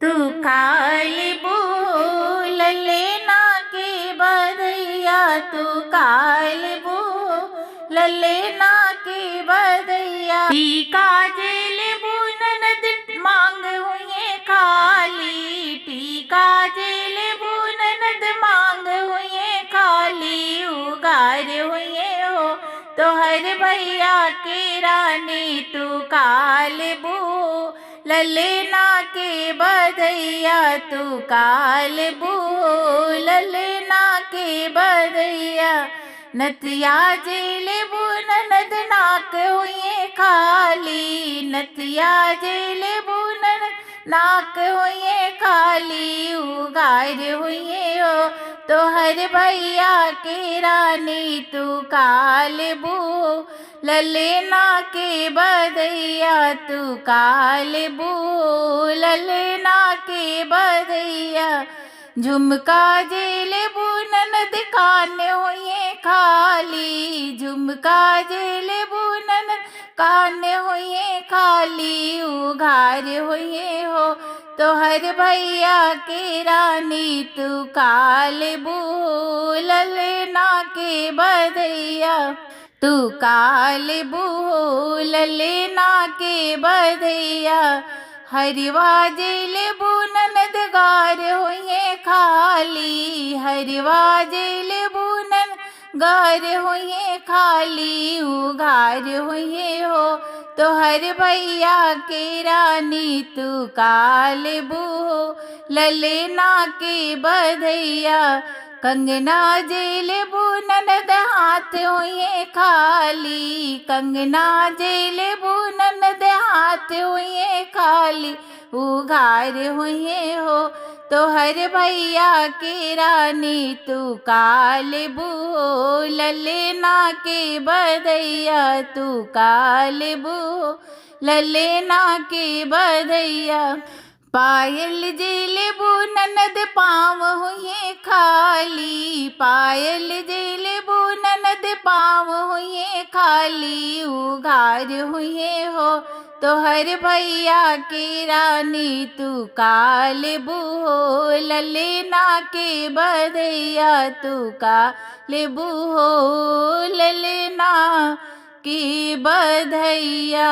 तू काली बोल लेना के बदैया, तू काली बोल लेना के बदैया। टीका जेल बुननद मांग हुए खाली, टीका जेल बुननद मांग हुए खाली। उगार हुए हो तो हर भैया के रानी, तू काली बोल लेना के बदैया, तू काली बोल लेना के बदैया। नथिया जेल बुननद नाक हुए खाली, नथिया जेल बुनन नाक हुए खाली। उगार हुए हो तो हर भैया के रानी, तू काली बोल लेना के बदैया, तू काली बोल लेना के बदैया। झुमका जेल बुननद कान हुए खाली, झुमका जेल बुननद कान हुए खाली। उघार हुए हो तो हर भैया के रानी, तू काली बोल लेना के बदैया, तू काली बोल लेना के बदैया। हरिवा जेल बुननद गार हुए खाली, हरिवा जेल बुनन गार हुए खाली। उघार हुए हो तो हर भैया के रानी, तू काली बोल लेना के बदैया। कंगना जेल बुननद हाथ हुए खाली, कंगना जेल बुननद हाथ हुए खाली। उघार हुए हो तो हर भैया के रानी, तू काली बोल लेना के बदैया, तू काली बोल लेना के बदैया। पायल जेल बुननद पाँव हुए खाली, पायल जेल बुननद पाँव हुए खाली। उघार हुए हो तो हर भैया के रानी, तू काली बोल लेना के बदैया, तू काली बोल लेना की बदैया।